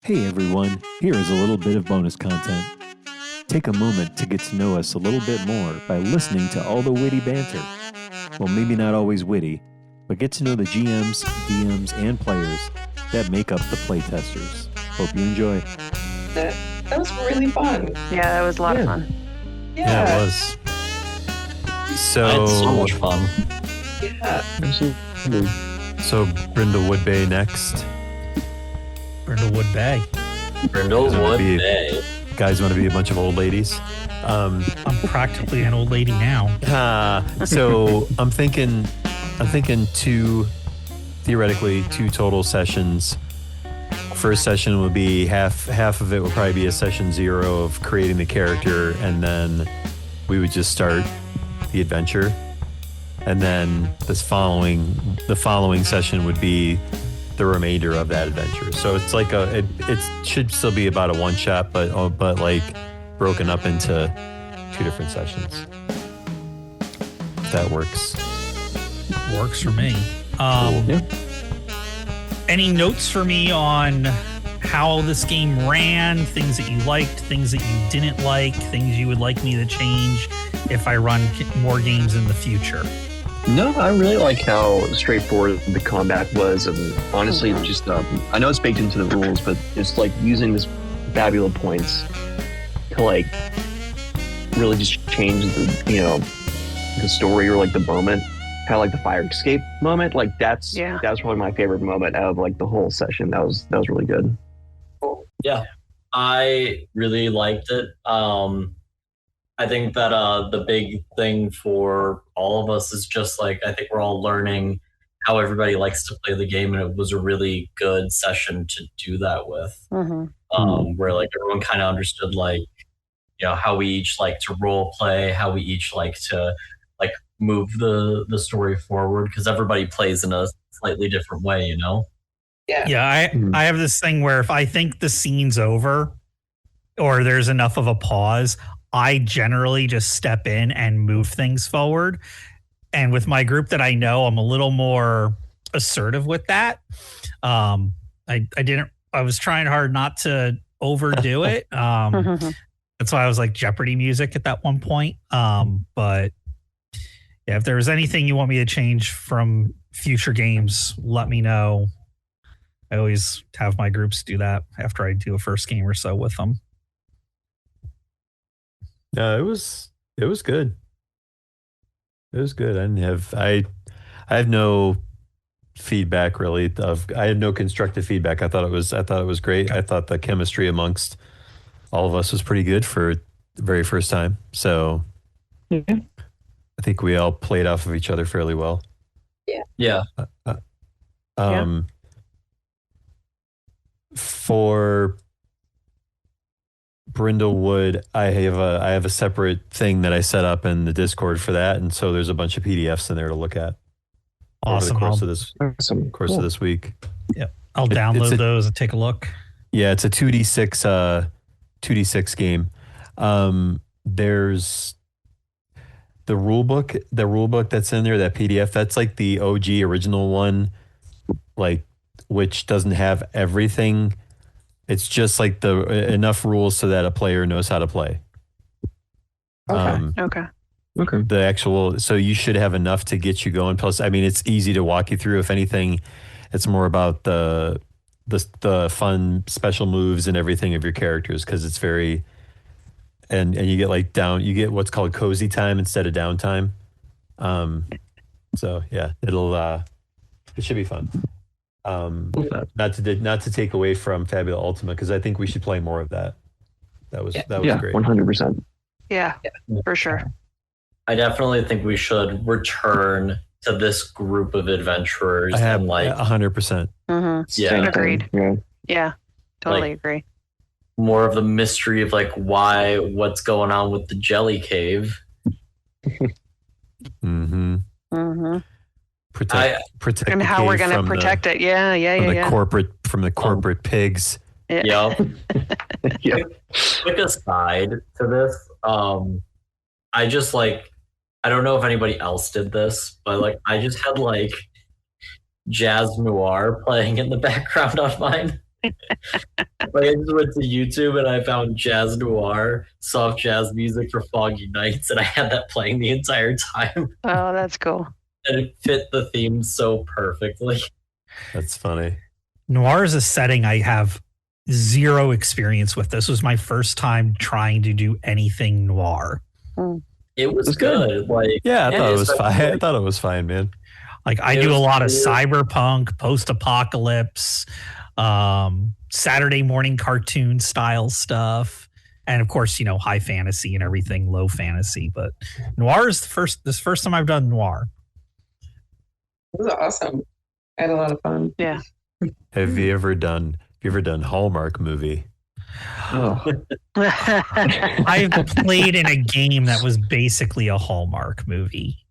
Hey everyone, here is a little bit of bonus content. Take a moment to get to know us a little bit more by listening to all the witty banter. Well, maybe not always witty, but get to know the GMs, DMs, and players that make up the Playtesters. Hope you enjoy. That was really fun. Yeah, that was a lot of fun. Yeah, it was. So, I had so much fun. Yeah. Absolutely. So Brindlewood Bay next. Brindlewood Bay. Brindlewood Bay. Guys want to be a bunch of old ladies? I'm practically an old lady now. So I'm thinking theoretically two total sessions. First session would be half of it would probably be a session 0 of creating the character, and then we would just start the adventure. And then the following session would be the remainder of that adventure. So it's like it should still be about a one shot, but like broken up into 2 different sessions. If that works. Works for me. Cool. Any notes for me on how this game ran, things that you liked, things that you didn't like, things you would like me to change if I run more games in the future? No, I really like how straightforward the combat was, and honestly, just I know it's baked into the rules, but just like using this fabulous points to like really just change the story or like the moment, kind of like the fire escape moment. Like that's probably my favorite moment out of like the whole session. That was really good. Yeah, I really liked it. I think that the big thing for all of us is just like, I think we're all learning how everybody likes to play the game, and it was a really good session to do that with. Where like everyone kind of understood like, how we each like to role play, how we each like to like move the story forward, because everybody plays in a slightly different way, Yeah, I have this thing where if I think the scene's over or there's enough of a pause, I generally just step in and move things forward. And with my group that I know, I'm a little more assertive with that. I was trying hard not to overdo it. That's why I was like Jeopardy music at that one point. But yeah, if there was anything you want me to change from future games, let me know. I always have my groups do that after I do a first game or so with them. No, it was good. It was good. I had no feedback really. I had no constructive feedback. I thought it was great. I thought the chemistry amongst all of us was pretty good for the very first time. So I think we all played off of each other fairly well. Yeah. For Brindlewood, I have a separate thing that I set up in the Discord for that, and so there's a bunch of PDFs in there to look at. Awesome. Over the course of this week. Yeah, I'll download those and take a look. Yeah, it's a 2d6 game. There's the rule book that's in there, that PDF. That's like the OG original one, like which doesn't have everything. It's just like enough rules so that a player knows how to play. Okay. The actual, so you should have enough to get you going. Plus, I mean, it's easy to walk you through. If anything, it's more about the fun special moves and everything of your characters, because it's very, and you get get what's called cozy time instead of downtime. So yeah, it should be fun. Not to take away from Fabula Ultima, because I think we should play more of that. That was great. 100%. Yeah, for sure. I definitely think we should return to this group of adventurers. I have and like 100%. Yeah, agreed. Yeah, totally agree. More of the mystery of like what's going on with the jelly cave. Protect and how we're going to protect it. From the corporate pigs. Yeah. Quick aside to this, I just I don't know if anybody else did this, but I just had jazz noir playing in the background on mine. Like I just went to YouTube and I found jazz noir, soft jazz music for foggy nights, and I had that playing the entire time. Oh, that's cool. And it fit the theme so perfectly. That's funny. Noir is a setting I have zero experience with. This was my first time trying to do anything noir. It was good. Like, yeah, I thought it was fine. I thought it was fine, man. Like I do a lot of cyberpunk, post-apocalypse, Saturday morning cartoon style stuff, and of course, high fantasy and everything, low fantasy. But noir is this first time I've done noir. It was awesome. I had a lot of fun. Yeah. Have you ever done Hallmark movie? Oh. I've played in a game that was basically a Hallmark movie.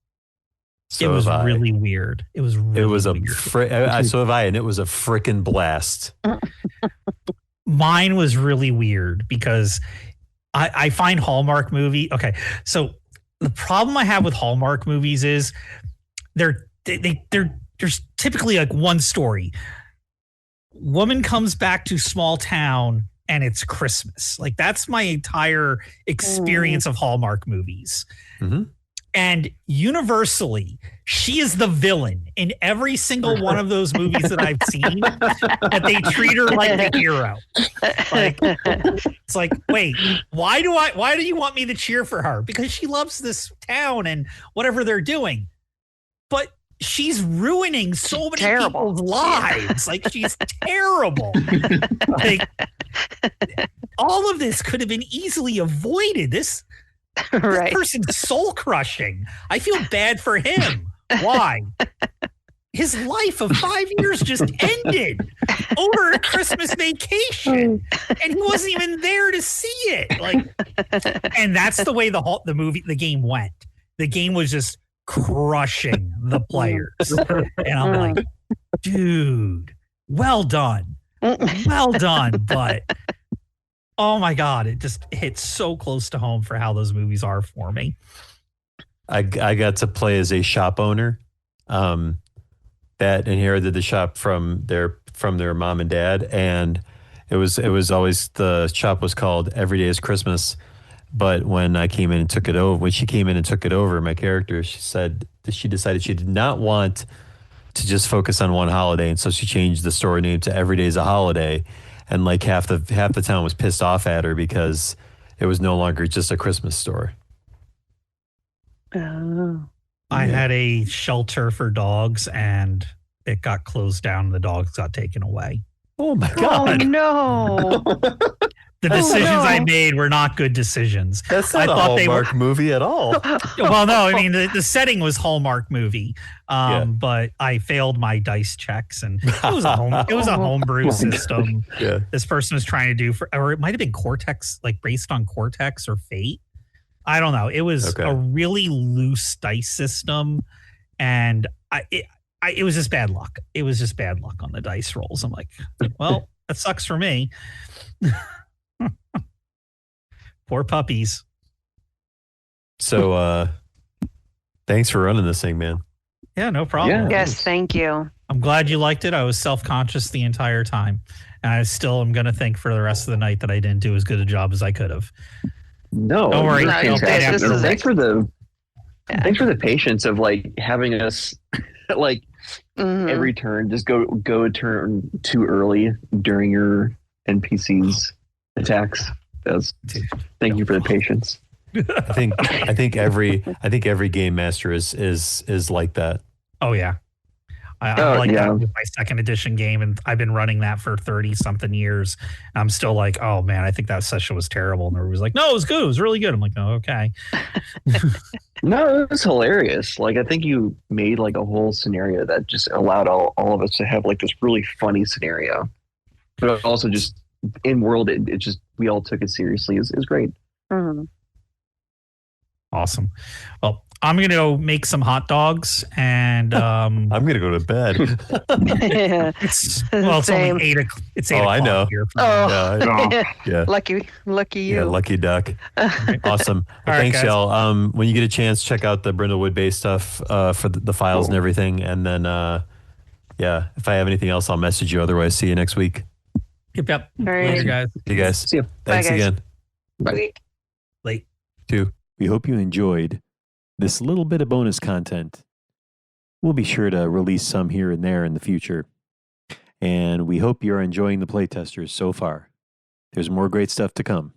So it was have I. really weird. It was really weird. So have I, and it was a freaking blast. Mine was really weird because I find Hallmark movie. Okay, so the problem I have with Hallmark movies is there's typically like one story. Woman comes back to small town and it's Christmas. Like that's my entire experience of Hallmark movies. Mm-hmm. And universally, she is the villain in every single one of those movies that I've seen. That they treat her like the hero. Like, it's like, wait, why do you want me to cheer for her? Because she loves this town and whatever they're doing. But she's ruining so many people's lives. Like she's terrible. Like all of this could have been easily avoided. This person's soul crushing. I feel bad for him. Why? His life of 5 years just ended over a Christmas vacation, and he wasn't even there to see it. Like, and that's the way the game went. The game was just crushing the players, and I'm like, dude, well done, but. Oh my God, it just hits so close to home for how those movies are for me. I got to play as a shop owner that inherited the shop from their mom and dad, and it was always, the shop was called Every Day is Christmas. But when she came in and took it over, my character, she said that she decided she did not want to just focus on one holiday, and so she changed the store name to Every Day is a Holiday. And like half the town was pissed off at her because it was no longer just a Christmas store. Oh. I had a shelter for dogs and it got closed down and the dogs got taken away. Oh my God. Oh no. The decisions I made were not good decisions. That's not a Hallmark movie at all. Well, no, I mean, the setting was Hallmark movie, but I failed my dice checks, and it was a homebrew system. Yeah. This person was trying to do or it might have been Cortex, like based on Cortex or Fate. I don't know. It was a really loose dice system, and it was just bad luck. It was just bad luck on the dice rolls. I'm like, well, that sucks for me. Poor puppies. So thanks for running this thing, man. Yeah, no problem. Yeah. Yes, thank you. I'm glad you liked it. I was self-conscious the entire time. And I still am going to think for the rest of the night that I didn't do as good a job as I could have. No, don't worry. Thanks for the patience of like having us like every turn just go a turn too early during your NPC's attacks. Thank you for the patience. I think every game master is like that. Oh yeah. I like that with my second edition game, and I've been running that for 30 something years. I'm still like, oh man, I think that session was terrible. And everybody's like, no, it was good. It was really good. I'm like, oh, okay. No, it was hilarious. Like, I think you made like a whole scenario that just allowed all of us to have like this really funny scenario, but also just in world, it just, we all took it seriously. It was great. Mm-hmm. Awesome. Well, I'm going to go make some hot dogs, and I'm going to go to bed. It's only 8 o'clock. It's 8 o'clock I know. Here Yeah. Lucky you. Yeah, lucky duck. Awesome. Well, right, thanks, guys. y'all. When you get a chance, check out the Brindlewood Bay stuff for the files and everything. And then, if I have anything else, I'll message you. Otherwise, see you next week. Yep. All right. Later, guys. You guys. See ya. Thanks guys. again. Bye. Late. Too. We hope you enjoyed this little bit of bonus content. We'll be sure to release some here and there in the future. And we hope you're enjoying the playtesters so far. There's more great stuff to come.